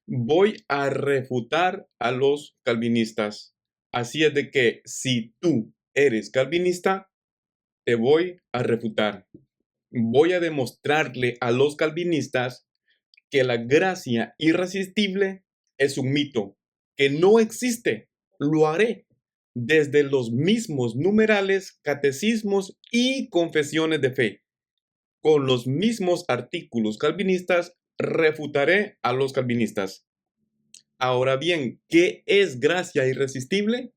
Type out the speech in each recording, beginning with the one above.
voy a refutar a los calvinistas. Así es de que si tú eres calvinista, te voy a refutar. Voy a demostrarle a los calvinistas que la gracia irresistible es un mito, que no existe. Lo haré desde los mismos numerales, catecismos y confesiones de fe. Con los mismos artículos calvinistas, refutaré a los calvinistas. Ahora bien, ¿qué es gracia irresistible?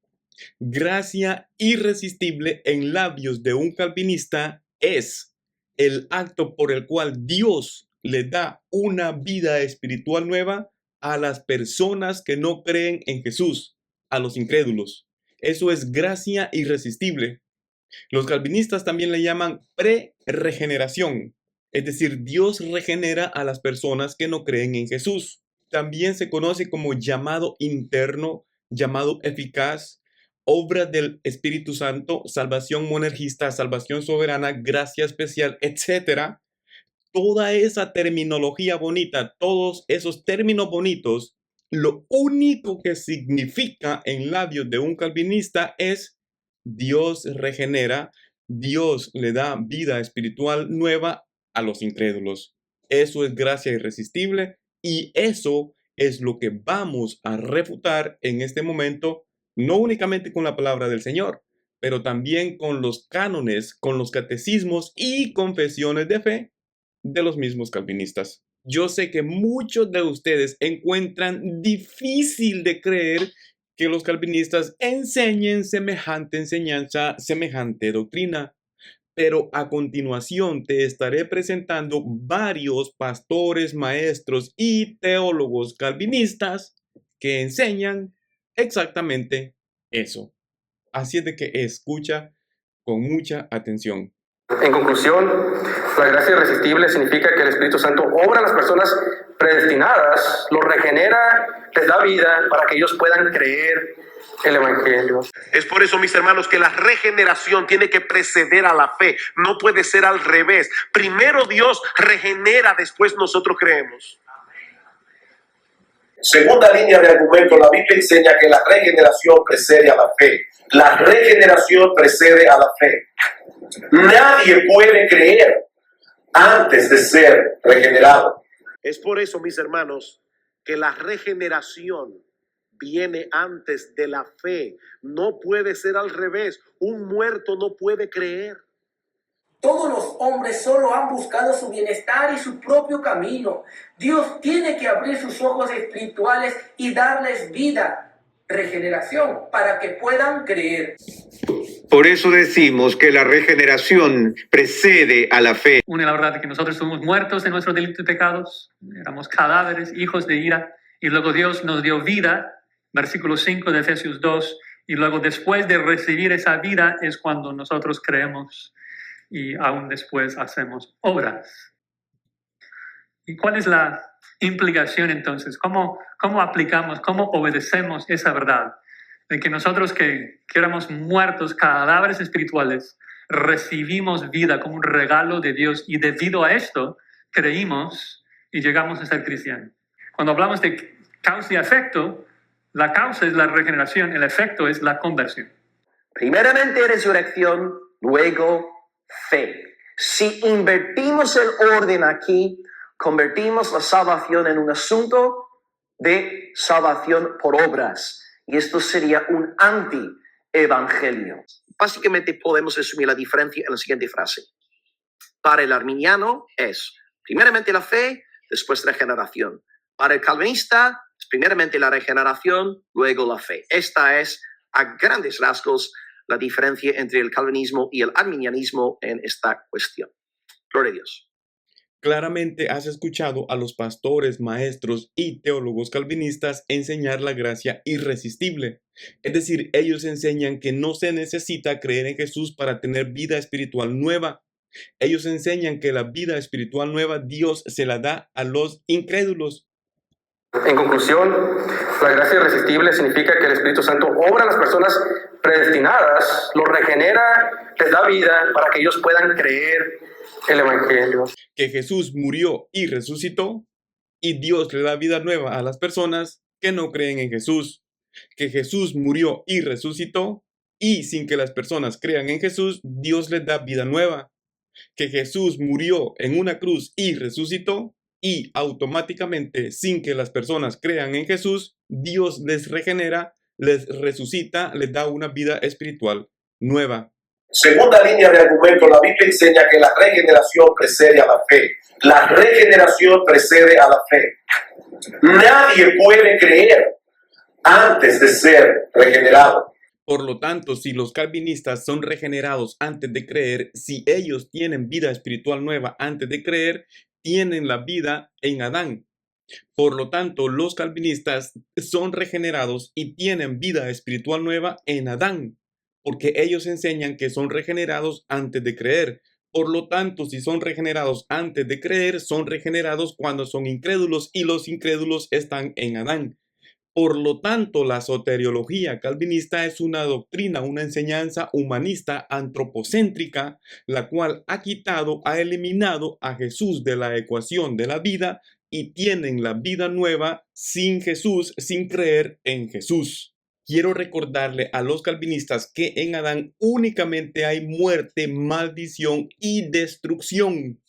Gracia irresistible en labios de un calvinista es el acto por el cual Dios le da una vida espiritual nueva a las personas que no creen en Jesús, a los incrédulos. Eso es gracia irresistible. Los calvinistas también le llaman pre-regeneración, es decir, Dios regenera a las personas que no creen en Jesús. También se conoce como llamado interno, llamado eficaz, obra del Espíritu Santo, salvación monergista, salvación soberana, gracia especial, etcétera. Toda esa terminología bonita, todos esos términos bonitos, lo único que significa en labios de un calvinista es Dios regenera, Dios le da vida espiritual nueva a los incrédulos. Eso es gracia irresistible y eso es lo que vamos a refutar en este momento, no únicamente con la palabra del Señor, pero también con los cánones, con los catecismos y confesiones de fe de los mismos calvinistas. Yo sé que muchos de ustedes encuentran difícil de creer que los calvinistas enseñen semejante enseñanza, semejante doctrina, pero a continuación te estaré presentando varios pastores, maestros y teólogos calvinistas que enseñan exactamente eso. Así es de que escucha con mucha atención. En conclusión, la gracia irresistible significa que el Espíritu Santo obra a las personas predestinadas, los regenera, les da vida para que ellos puedan creer el Evangelio. Es por eso, mis hermanos, que la regeneración tiene que preceder a la fe. No puede ser al revés. Primero Dios regenera, después nosotros creemos. Segunda línea de argumento, la Biblia enseña que la regeneración precede a la fe. La regeneración precede a la fe. Nadie puede creer antes de ser regenerado. Es por eso, mis hermanos, que la regeneración viene antes de la fe. No puede ser al revés. Un muerto no puede creer. Todos los hombres solo han buscado su bienestar y su propio camino. Dios tiene que abrir sus ojos espirituales y darles vida, regeneración, para que puedan creer. Por eso decimos que la regeneración precede a la fe. Una, la verdad de que nosotros somos muertos en nuestros delitos y pecados, éramos cadáveres, hijos de ira, y luego Dios nos dio vida, versículo 5 de Efesios 2, y luego después de recibir esa vida es cuando nosotros creemos y aún después hacemos obras. ¿Y cuál es la implicación entonces? ¿Cómo aplicamos, cómo obedecemos esa verdad? De que nosotros que éramos muertos, cadáveres espirituales, recibimos vida como un regalo de Dios y debido a esto creímos y llegamos a ser cristianos. Cuando hablamos de causa y efecto, la causa es la regeneración, el efecto es la conversión. Primeramente resurrección, luego fe. Si invertimos el orden aquí, convertimos la salvación en un asunto de salvación por obras. Y esto sería un anti-evangelio. Básicamente podemos resumir la diferencia en la siguiente frase. Para el arminiano es primeramente la fe, después la regeneración. Para el calvinista es primeramente la regeneración, luego la fe. Esta es, a grandes rasgos, la diferencia entre el calvinismo y el arminianismo en esta cuestión. Gloria a Dios. Claramente has escuchado a los pastores, maestros y teólogos calvinistas enseñar la gracia irresistible. Es decir, ellos enseñan que no se necesita creer en Jesús para tener vida espiritual nueva. Ellos enseñan que la vida espiritual nueva Dios se la da a los incrédulos. En conclusión, la gracia irresistible significa que el Espíritu Santo obra a las personas predestinadas, los regenera, les da vida para que ellos puedan creer el Evangelio. Que Jesús murió y resucitó y Dios le da vida nueva a las personas que no creen en Jesús, que Jesús murió y resucitó, y sin que las personas crean en Jesús, Dios les da vida nueva, que Jesús murió en una cruz y resucitó, y automáticamente, sin que las personas crean en Jesús, Dios les regenera, les resucita, les da una vida espiritual nueva. Segunda línea de argumento, la Biblia enseña que la regeneración precede a la fe. La regeneración precede a la fe. Nadie puede creer antes de ser regenerado. Por lo tanto, si los calvinistas son regenerados antes de creer, si ellos tienen vida espiritual nueva antes de creer, tienen la vida en Adán. Por lo tanto, los calvinistas son regenerados y tienen vida espiritual nueva en Adán, porque ellos enseñan que son regenerados antes de creer. Por lo tanto, si son regenerados antes de creer, son regenerados cuando son incrédulos y los incrédulos están en Adán. Por lo tanto, la soteriología calvinista es una doctrina, una enseñanza humanista antropocéntrica, la cual ha eliminado a Jesús de la ecuación de la vida y tienen la vida nueva sin Jesús, sin creer en Jesús. Quiero recordarle a los calvinistas que en Adán únicamente hay muerte, maldición y destrucción.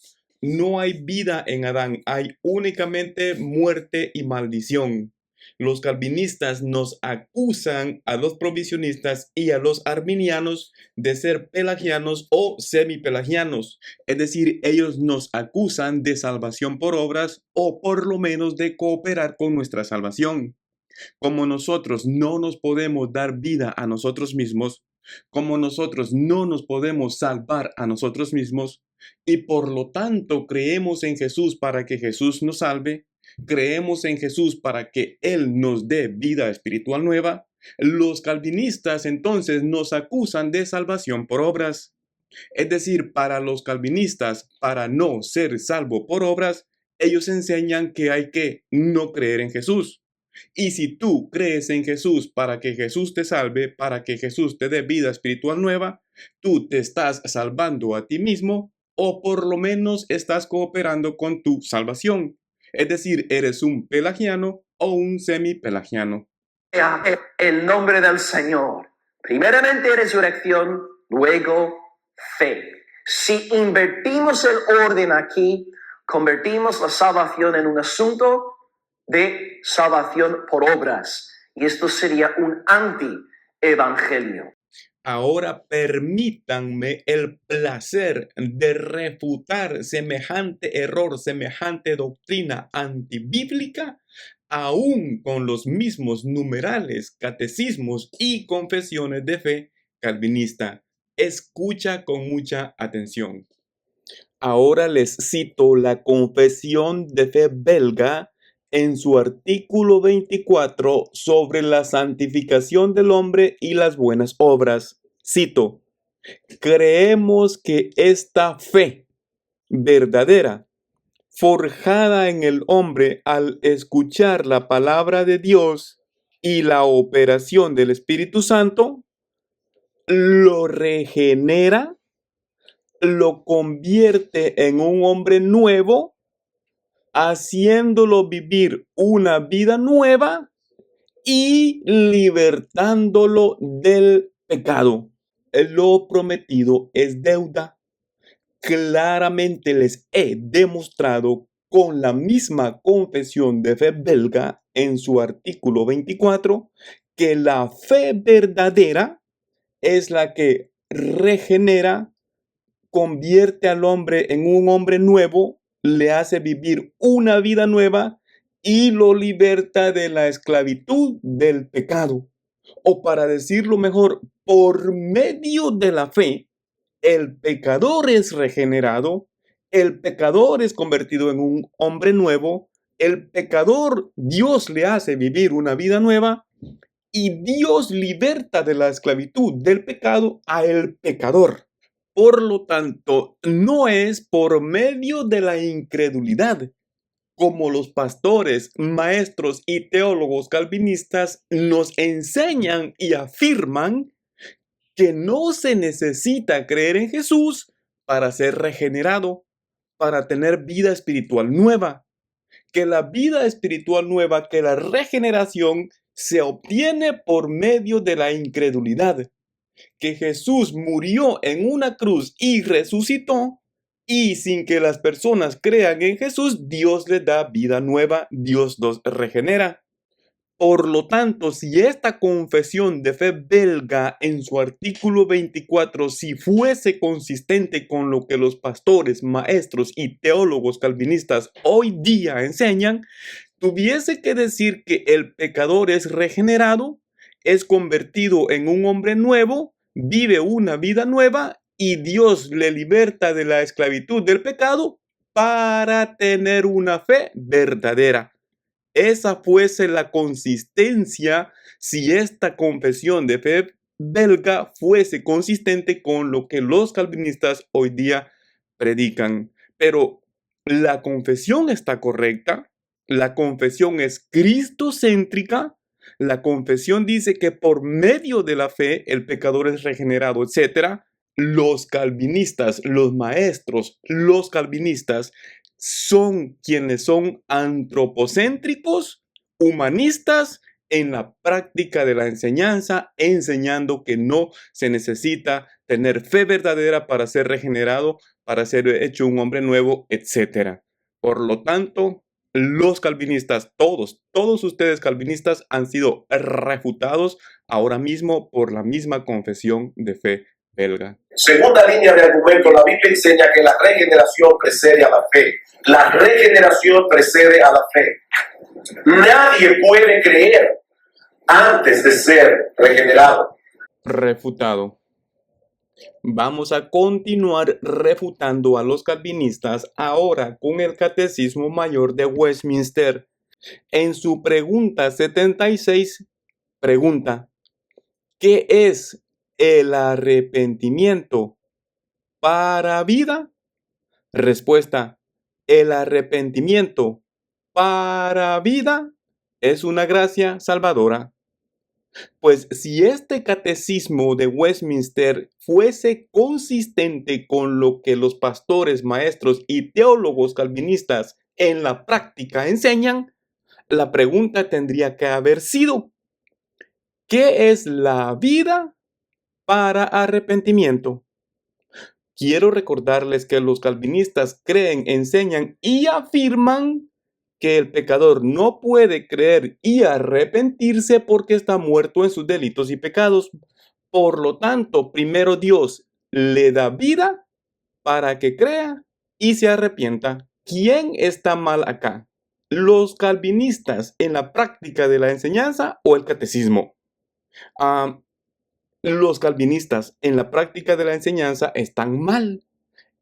No hay vida en Adán, hay únicamente muerte y maldición. Los calvinistas nos acusan a los provisionistas y a los arminianos de ser pelagianos o semipelagianos. Es decir, ellos nos acusan de salvación por obras o por lo menos de cooperar con nuestra salvación. Como nosotros no nos podemos dar vida a nosotros mismos, como nosotros no nos podemos salvar a nosotros mismos, y por lo tanto creemos en Jesús para que Jesús nos salve, creemos en Jesús para que Él nos dé vida espiritual nueva, los calvinistas entonces nos acusan de salvación por obras. Es decir, para los calvinistas, para no ser salvo por obras, ellos enseñan que hay que no creer en Jesús. Y si tú crees en Jesús para que Jesús te salve, para que Jesús te dé vida espiritual nueva, tú te estás salvando a ti mismo o por lo menos estás cooperando con tu salvación. Es decir, eres un pelagiano o un semipelagiano. El nombre del Señor. Primeramente resurrección, luego fe. Si invertimos el orden aquí, convertimos la salvación en un asunto de salvación por obras. Y esto sería un anti-evangelio. Ahora permítanme el placer de refutar semejante error, semejante doctrina antibíblica, aún con los mismos numerales, catecismos y confesiones de fe calvinista. Escucha con mucha atención. Ahora les cito la Confesión de Fe belga en su artículo 24 sobre la santificación del hombre y las buenas obras. Cito: creemos que esta fe verdadera, forjada en el hombre al escuchar la palabra de Dios y la operación del Espíritu Santo, lo regenera, lo convierte en un hombre nuevo, haciéndolo vivir una vida nueva y libertándolo del pecado. Lo prometido es deuda. Claramente les he demostrado con la misma confesión de fe belga en su artículo 24 que la fe verdadera es la que regenera, convierte al hombre en un hombre nuevo, le hace vivir una vida nueva y lo liberta de la esclavitud del pecado. O para decirlo mejor, por medio de la fe, el pecador es regenerado, el pecador es convertido en un hombre nuevo, el pecador, Dios le hace vivir una vida nueva y Dios liberta de la esclavitud del pecado a el pecador. Por lo tanto, no es por medio de la incredulidad, como los pastores, maestros y teólogos calvinistas nos enseñan y afirman que no se necesita creer en Jesús para ser regenerado, para tener vida espiritual nueva, que la vida espiritual nueva, que la regeneración se obtiene por medio de la incredulidad, que Jesús murió en una cruz y resucitó, y sin que las personas crean en Jesús, Dios les da vida nueva, Dios los regenera. Por lo tanto, si esta confesión de fe belga en su artículo 24, si fuese consistente con lo que los pastores, maestros y teólogos calvinistas hoy día enseñan, tuviese que decir que el pecador es regenerado, es convertido en un hombre nuevo, vive una vida nueva y Dios le liberta de la esclavitud del pecado para tener una fe verdadera. Esa fuese la consistencia si esta confesión de fe belga fuese consistente con lo que los calvinistas hoy día predican. Pero la confesión está correcta, la confesión es cristocéntrica, la confesión dice que por medio de la fe el pecador es regenerado, etc. Los calvinistas, los maestros, los calvinistas son quienes son antropocéntricos, humanistas en la práctica de la enseñanza, enseñando que no se necesita tener fe verdadera para ser regenerado, para ser hecho un hombre nuevo, etc. Por lo tanto, los calvinistas, todos ustedes calvinistas han sido refutados ahora mismo por la misma confesión de fe belga. Segunda línea de argumento, la Biblia enseña que la regeneración precede a la fe. La regeneración precede a la fe. Nadie puede creer antes de ser regenerado. Refutado. Vamos a continuar refutando a los calvinistas ahora con el Catecismo Mayor de Westminster. En su pregunta 76, pregunta: ¿qué es el arrepentimiento para vida? Respuesta: el arrepentimiento para vida es una gracia salvadora. Pues si este catecismo de Westminster fuese consistente con lo que los pastores, maestros y teólogos calvinistas en la práctica enseñan, la pregunta tendría que haber sido: ¿qué es la vida para arrepentimiento? Quiero recordarles que los calvinistas creen, enseñan y afirman que el pecador no puede creer y arrepentirse porque está muerto en sus delitos y pecados. Por lo tanto, primero Dios le da vida para que crea y se arrepienta. ¿Quién está mal acá? ¿Los calvinistas en la práctica de la enseñanza o el catecismo? Los calvinistas en la práctica de la enseñanza están mal.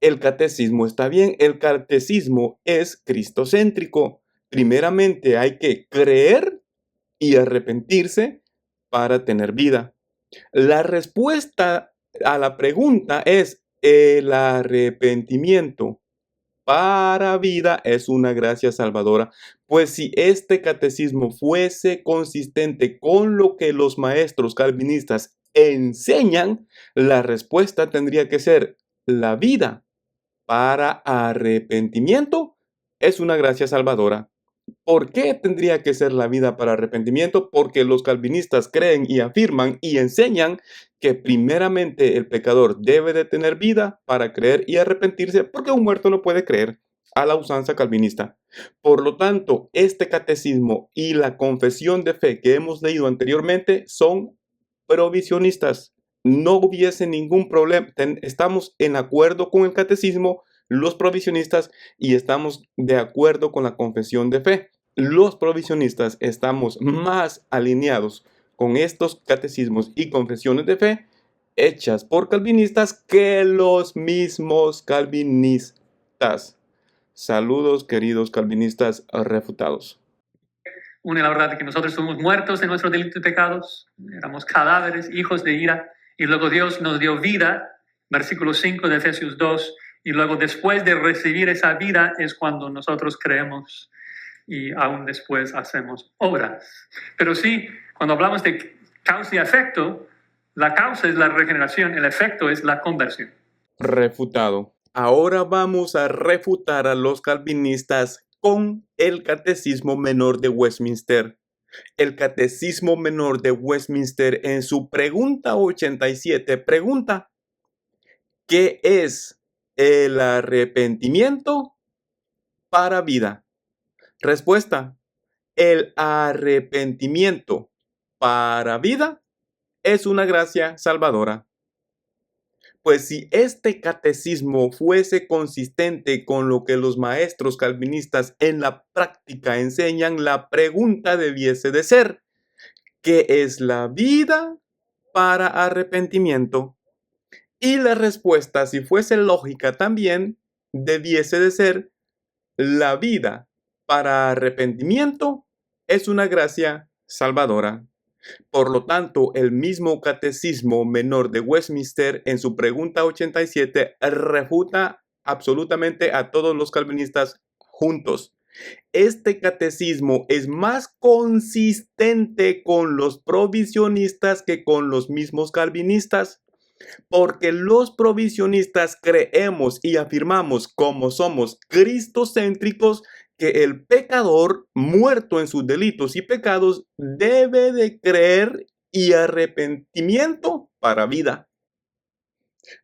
El catecismo está bien. El catecismo es cristocéntrico. Primeramente hay que creer y arrepentirse para tener vida. La respuesta a la pregunta es: el arrepentimiento para vida es una gracia salvadora. Pues si este catecismo fuese consistente con lo que los maestros calvinistas enseñan, la respuesta tendría que ser: la vida para arrepentimiento es una gracia salvadora. ¿Por qué tendría que ser la vida para arrepentimiento? Porque los calvinistas creen y afirman y enseñan que primeramente el pecador debe de tener vida para creer y arrepentirse, porque un muerto no puede creer, a la usanza calvinista. Por lo tanto, este catecismo y la confesión de fe que hemos leído anteriormente son provisionistas. No hubiese ningún problema. Estamos en acuerdo con el catecismo, los provisionistas, y estamos de acuerdo con la confesión de fe. Los provisionistas estamos más alineados con estos catecismos y confesiones de fe hechas por calvinistas que los mismos calvinistas. Saludos, queridos calvinistas refutados. Une la verdad de que nosotros somos muertos en nuestros delitos y pecados, éramos cadáveres, hijos de ira, y luego Dios nos dio vida, versículo 5 de Efesios 2, y luego después de recibir esa vida es cuando nosotros creemos y aún después hacemos obras. Pero sí, cuando hablamos de causa y efecto, la causa es la regeneración, el efecto es la conversión. Refutado. Ahora vamos a refutar a los calvinistas con el Catecismo Menor de Westminster. El Catecismo Menor de Westminster en su pregunta 87 pregunta: ¿qué es el arrepentimiento para vida? Respuesta: el arrepentimiento para vida es una gracia salvadora. Pues si este catecismo fuese consistente con lo que los maestros calvinistas en la práctica enseñan, la pregunta debiese de ser: ¿qué es la vida para arrepentimiento? Y la respuesta, si fuese lógica también, debiese de ser: la vida para arrepentimiento es una gracia salvadora. Por lo tanto, el mismo Catecismo Menor de Westminster en su pregunta 87 refuta absolutamente a todos los calvinistas juntos. Este catecismo es más consistente con los provisionistas que con los mismos calvinistas, porque los provisionistas creemos y afirmamos, como somos cristocéntricos, que el pecador muerto en sus delitos y pecados debe de creer y arrepentimiento para vida.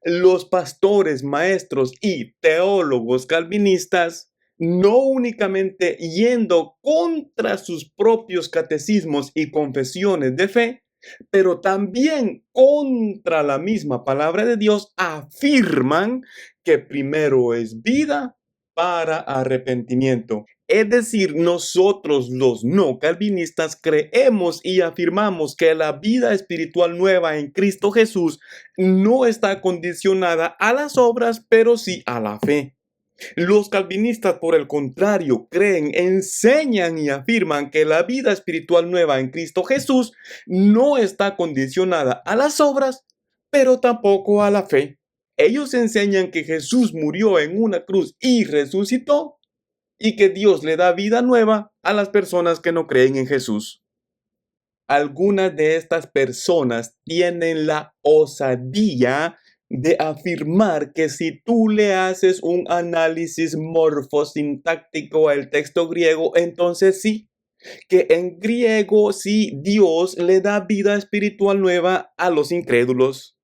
Los pastores, maestros y teólogos calvinistas, no únicamente yendo contra sus propios catecismos y confesiones de fe, pero también contra la misma palabra de Dios, afirman que primero es vida para arrepentimiento. Es decir, nosotros los no calvinistas creemos y afirmamos que la vida espiritual nueva en Cristo Jesús no está condicionada a las obras, pero sí a la fe. Los calvinistas, por el contrario, creen, enseñan y afirman que la vida espiritual nueva en Cristo Jesús no está condicionada a las obras, pero tampoco a la fe. Ellos enseñan que Jesús murió en una cruz y resucitó, y que Dios le da vida nueva a las personas que no creen en Jesús. Algunas de estas personas tienen la osadía de afirmar que si tú le haces un análisis morfosintáctico al texto griego, entonces sí, que en griego sí Dios le da vida espiritual nueva a los incrédulos.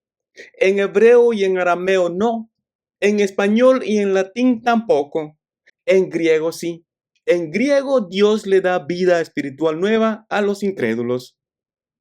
En hebreo y en arameo no. En español y en latín tampoco. En griego sí. En griego Dios le da vida espiritual nueva a los incrédulos.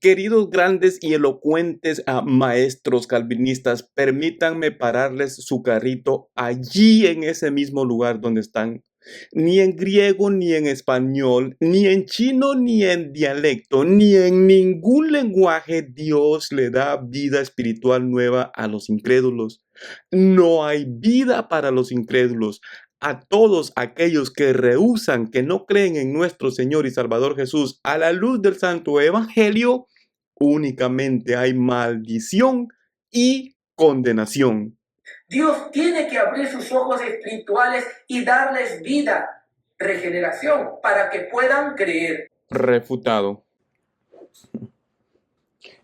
Queridos grandes y elocuentes maestros calvinistas, permítanme pararles su carrito allí en ese mismo lugar donde están. Ni en griego, ni en español, ni en chino, ni en dialecto, ni en ningún lenguaje Dios le da vida espiritual nueva a los incrédulos. No hay vida para los incrédulos. A todos aquellos que rehúsan, que no creen en nuestro Señor y Salvador Jesús, a la luz del Santo Evangelio, únicamente hay maldición y condenación. Dios tiene que abrir sus ojos espirituales y darles vida, regeneración, para que puedan creer. Refutado.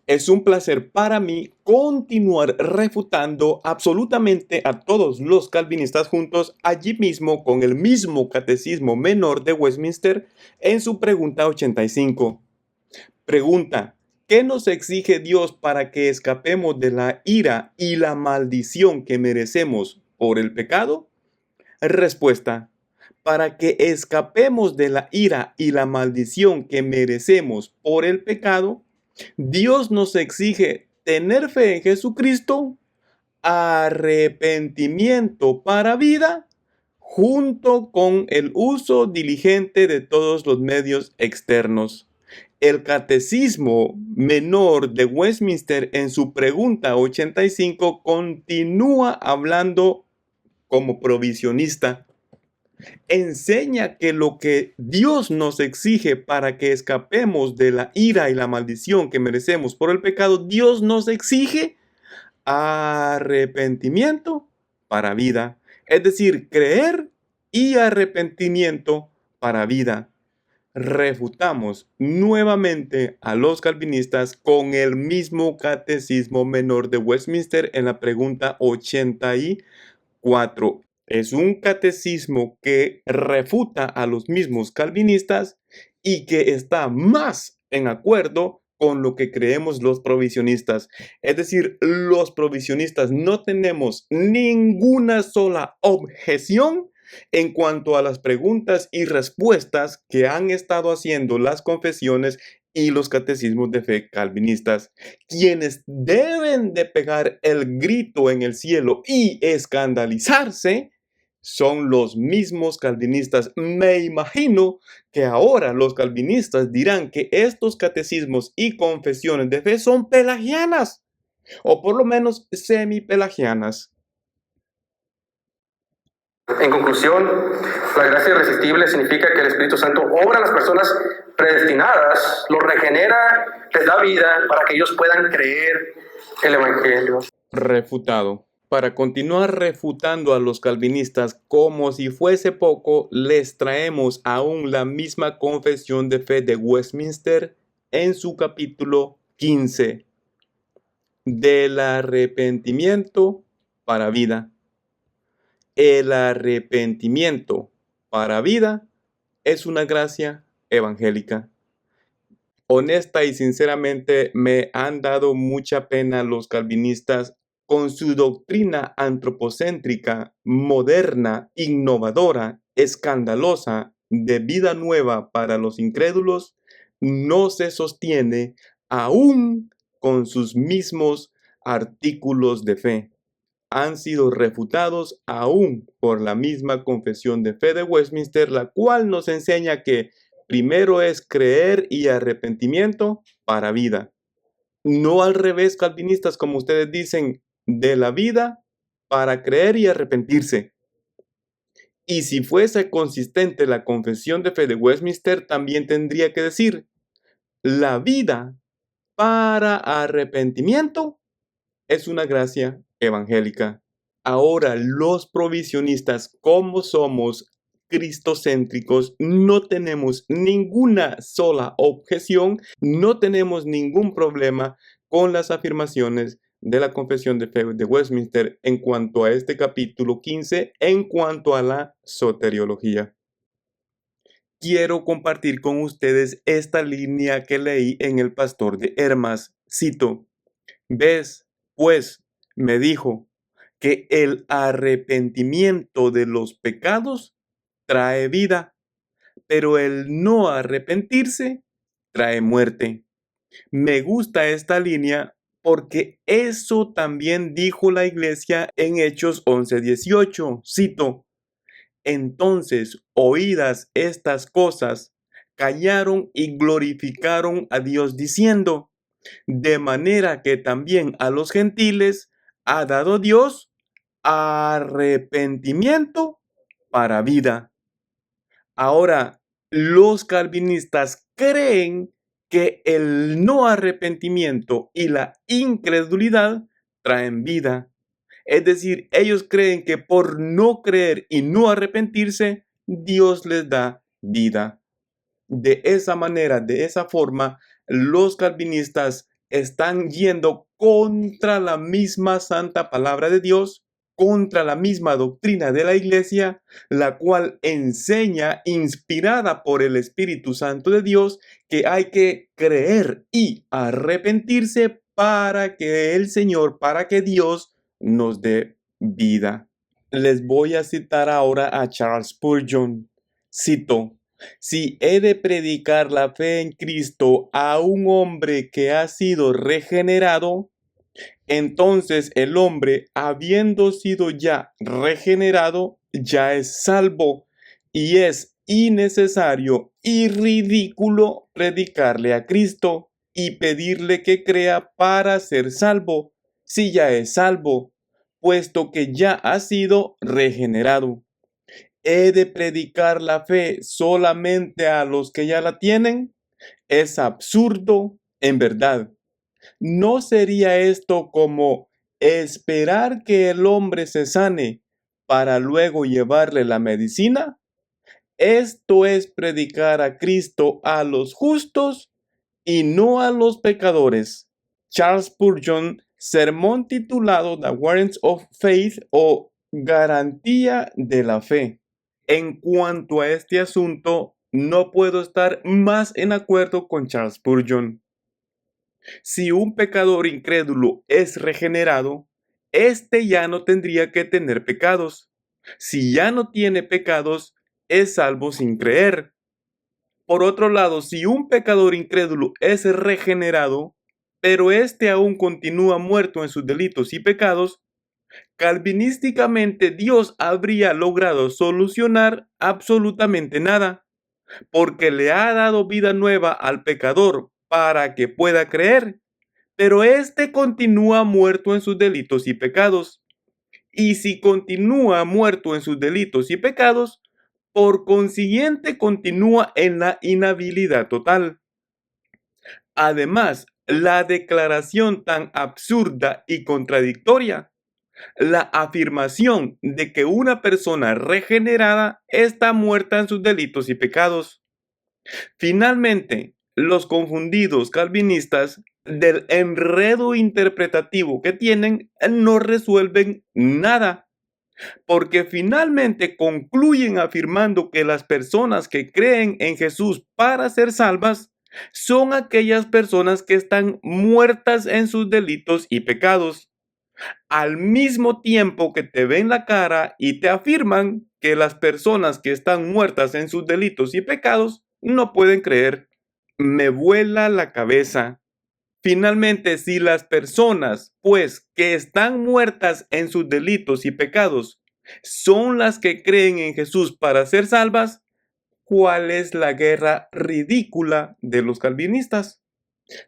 Es un placer para mí continuar refutando absolutamente a todos los calvinistas juntos allí mismo con el mismo Catecismo Menor de Westminster en su pregunta 85. Pregunta: ¿qué nos exige Dios para que escapemos de la ira y la maldición que merecemos por el pecado? Respuesta: para que escapemos de la ira y la maldición que merecemos por el pecado, Dios nos exige tener fe en Jesucristo, arrepentimiento para vida, junto con el uso diligente de todos los medios externos. El Catecismo Menor de Westminster en su pregunta 85 continúa hablando como provisionista. Enseña que lo que Dios nos exige para que escapemos de la ira y la maldición que merecemos por el pecado, Dios nos exige arrepentimiento para vida. Es decir, creer y arrepentimiento para vida. Refutamos nuevamente a los calvinistas con el mismo Catecismo Menor de Westminster en la pregunta 84. Es un catecismo que refuta a los mismos calvinistas y que está más en acuerdo con lo que creemos los provisionistas. Es decir, los provisionistas no tenemos ninguna sola objeción en cuanto a las preguntas y respuestas que han estado haciendo las confesiones y los catecismos de fe calvinistas. Quienes deben de pegar el grito en el cielo y escandalizarse son los mismos calvinistas. Me imagino que ahora los calvinistas dirán que estos catecismos y confesiones de fe son pelagianas, o por lo menos semi-pelagianas. En conclusión, la gracia irresistible significa que el Espíritu Santo obra en las personas predestinadas, los regenera, les da vida para que ellos puedan creer el Evangelio. Refutado. Para continuar refutando a los calvinistas como si fuese poco, les traemos aún la misma confesión de fe de Westminster en su capítulo 15. Del arrepentimiento para vida. El arrepentimiento para vida es una gracia evangélica. Honesta y sinceramente me han dado mucha pena los calvinistas con su doctrina antropocéntrica, moderna, innovadora, escandalosa, de vida nueva para los incrédulos, no se sostiene aún con sus mismos artículos de fe. Han sido refutados aún por la misma confesión de fe de Westminster, la cual nos enseña que primero es creer y arrepentimiento para vida. No al revés, calvinistas, como ustedes dicen, de la vida para creer y arrepentirse. Y si fuese consistente la confesión de fe de Westminster, también tendría que decir la vida para arrepentimiento es una gracia evangélica. Ahora, los provisionistas, como somos cristocéntricos, no tenemos ninguna sola objeción, no tenemos ningún problema con las afirmaciones de la confesión de fe de Westminster en cuanto a este capítulo 15, en cuanto a la soteriología. Quiero compartir con ustedes esta línea que leí en El Pastor de Hermas. Cito: «¿Ves, pues?», me dijo, «que el arrepentimiento de los pecados trae vida, pero el no arrepentirse trae muerte». Me gusta esta línea porque eso también dijo la iglesia en Hechos 11:18. Cito: «Entonces, oídas estas cosas, callaron y glorificaron a Dios diciendo: de manera que también a los gentiles ha dado Dios arrepentimiento para vida». Ahora, los calvinistas creen que el no arrepentimiento y la incredulidad traen vida. Es decir, ellos creen que por no creer y no arrepentirse, Dios les da vida. De esa manera, de esa forma, los calvinistas están yendo contra la misma santa palabra de Dios, contra la misma doctrina de la iglesia, la cual enseña, inspirada por el Espíritu Santo de Dios, que hay que creer y arrepentirse para que el Señor, para que Dios nos dé vida. Les voy a citar ahora a Charles Spurgeon. Cito: «Si he de predicar la fe en Cristo a un hombre que ha sido regenerado, entonces el hombre, habiendo sido ya regenerado, ya es salvo, y es innecesario y ridículo predicarle a Cristo y pedirle que crea para ser salvo, si ya es salvo, puesto que ya ha sido regenerado. ¿He de predicar la fe solamente a los que ya la tienen? Es absurdo, en verdad. ¿No sería esto como esperar que el hombre se sane para luego llevarle la medicina? Esto es predicar a Cristo a los justos y no a los pecadores». Charles Spurgeon, sermón titulado The Warrants of Faith o Garantía de la fe. En cuanto a este asunto, no puedo estar más en acuerdo con Charles Spurgeon. Si un pecador incrédulo es regenerado, éste ya no tendría que tener pecados. Si ya no tiene pecados, es salvo sin creer. Por otro lado, si un pecador incrédulo es regenerado, pero éste aún continúa muerto en sus delitos y pecados, calvinísticamente Dios habría logrado solucionar absolutamente nada, porque le ha dado vida nueva al pecador para que pueda creer, pero éste continúa muerto en sus delitos y pecados. Y si continúa muerto en sus delitos y pecados, por consiguiente continúa en la inhabilidad total. Además, la declaración tan absurda y contradictoria, la afirmación de que una persona regenerada está muerta en sus delitos y pecados. Finalmente, los confundidos calvinistas del enredo interpretativo que tienen no resuelven nada, porque finalmente concluyen afirmando que las personas que creen en Jesús para ser salvas son aquellas personas que están muertas en sus delitos y pecados, al mismo tiempo que te ven la cara y te afirman que las personas que están muertas en sus delitos y pecados no pueden creer. Me vuela la cabeza. Finalmente, si las personas, pues, que están muertas en sus delitos y pecados, son las que creen en Jesús para ser salvas, ¿cuál es la guerra ridícula de los calvinistas?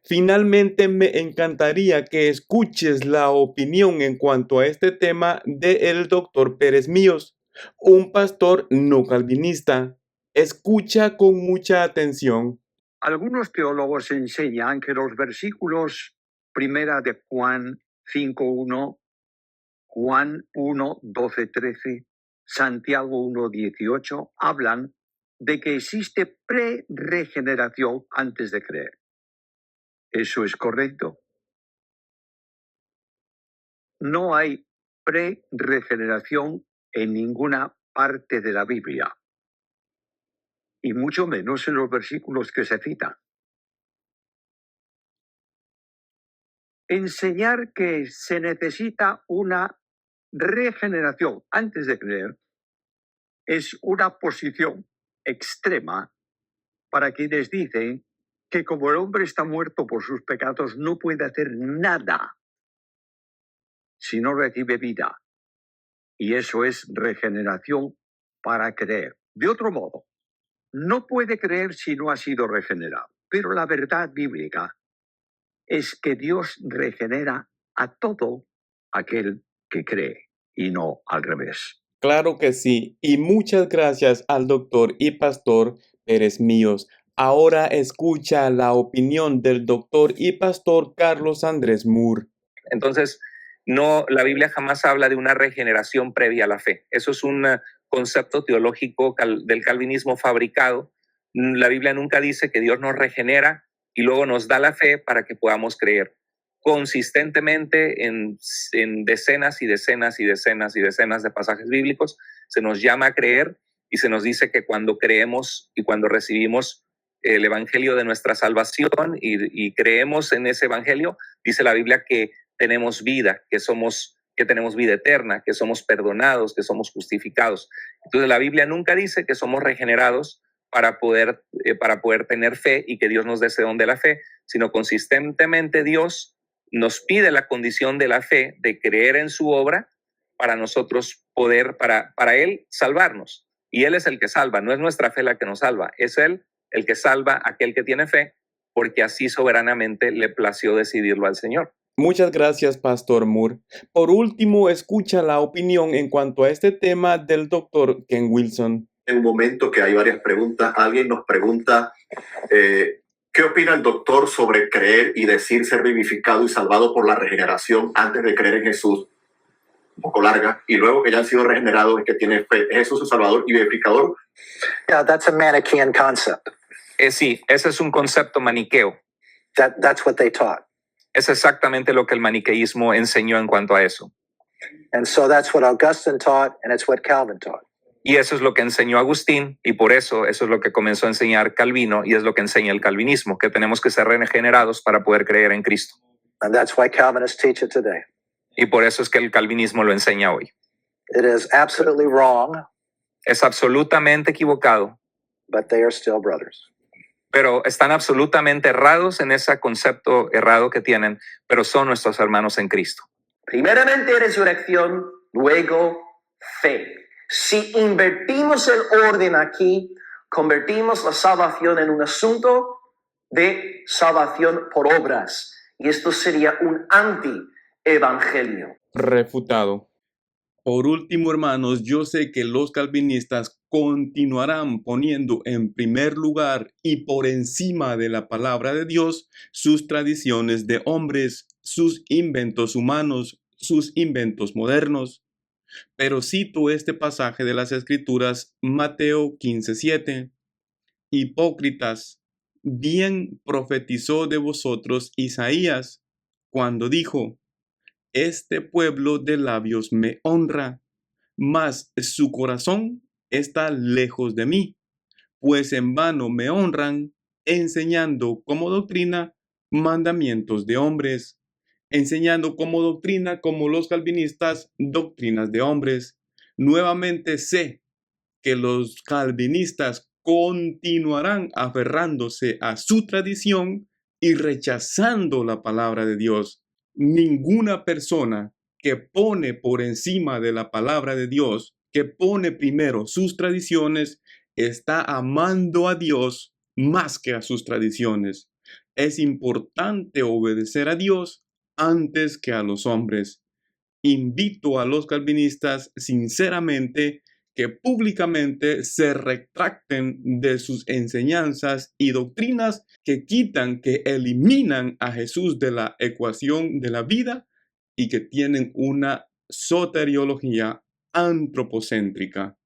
Finalmente, me encantaría que escuches la opinión en cuanto a este tema del doctor Pérez Míos, un pastor no calvinista. Escucha con mucha atención. Algunos teólogos enseñan que los versículos 1 de Juan 5:1, Juan 1:12-13, Santiago 1:18 hablan de que existe pre-regeneración antes de creer. ¿Eso es correcto? No hay pre-regeneración en ninguna parte de la Biblia, y mucho menos en los versículos que se citan. Enseñar que se necesita una regeneración antes de creer es una posición extrema para quienes dicen que como el hombre está muerto por sus pecados no puede hacer nada si no recibe vida. Y eso es regeneración para creer. De otro modo, no puede creer si no ha sido regenerado. Pero la verdad bíblica es que Dios regenera a todo aquel que cree y no al revés. Claro que sí, y muchas gracias al doctor y pastor Pérez Míos. Ahora escucha la opinión del doctor y pastor Carlos Andrés Moore. Entonces, no, la Biblia jamás habla de una regeneración previa a la fe. Eso es un concepto teológico del calvinismo fabricado. La Biblia nunca dice que Dios nos regenera y luego nos da la fe para que podamos creer. Consistentemente en decenas y decenas y decenas y decenas de pasajes bíblicos se nos llama a creer y se nos dice que cuando creemos y cuando recibimos el evangelio de nuestra salvación y creemos en ese evangelio, dice la Biblia que tenemos vida, que tenemos vida eterna, que somos perdonados, que somos justificados. Entonces la Biblia nunca dice que somos regenerados para poder tener fe y que Dios nos dé ese don de la fe, sino consistentemente Dios nos pide la condición de la fe, de creer en su obra, para nosotros poder, para Él salvarnos. Y Él es el que salva, no es nuestra fe la que nos salva, es Él el que salva a aquel que tiene fe, porque así soberanamente le plació decidirlo al Señor. Muchas gracias, Pastor Moore. Por último, escucha la opinión en cuanto a este tema del doctor Ken Wilson. En un momento que hay varias preguntas, alguien nos pregunta, ¿qué opina el doctor sobre creer y decir ser vivificado y salvado por la regeneración antes de creer en Jesús? Un poco larga. Y luego que ya han sido regenerados, es que tiene fe. ¿Es Jesús su salvador y vivificador? Yeah, that's a Manichaean concept. Sí, ese es un concepto maniqueo. That's what they taught. Es exactamente lo que el maniqueísmo enseñó en cuanto a eso. And so that's what Augustine taught, and it's what Calvin taught. Y eso es lo que enseñó Agustín, y por eso es lo que comenzó a enseñar Calvino, y es lo que enseña el calvinismo, que tenemos que ser regenerados para poder creer en Cristo. And that's why Calvinists teach it today. Y por eso es que el calvinismo lo enseña hoy. It is absolutely wrong, Es absolutamente equivocado, but they are still brothers. pero están absolutamente errados en ese concepto errado que tienen, pero son nuestros hermanos en Cristo. Primeramente resurrección, luego fe. Si invertimos el orden aquí, convertimos la salvación en un asunto de salvación por obras. Y esto sería un anti-evangelio. Refutado. Por último, hermanos, yo sé que los calvinistas continuarán poniendo en primer lugar y por encima de la palabra de Dios sus tradiciones de hombres, sus inventos humanos, sus inventos modernos. Pero cito este pasaje de las Escrituras, Mateo 15:7. Hipócritas, bien profetizó de vosotros Isaías cuando dijo: este pueblo de labios me honra, mas su corazón está lejos de mí, pues en vano me honran, enseñando como doctrina mandamientos de hombres, enseñando como doctrina, como los calvinistas, doctrinas de hombres. Nuevamente sé que los calvinistas continuarán aferrándose a su tradición y rechazando la palabra de Dios. Ninguna persona que pone por encima de la palabra de Dios, que pone primero sus tradiciones, está amando a Dios más que a sus tradiciones. Es importante obedecer a Dios antes que a los hombres. Invito a los calvinistas sinceramente que públicamente se retracten de sus enseñanzas y doctrinas que quitan, que eliminan a Jesús de la ecuación de la vida y que tienen una soteriología antropocéntrica.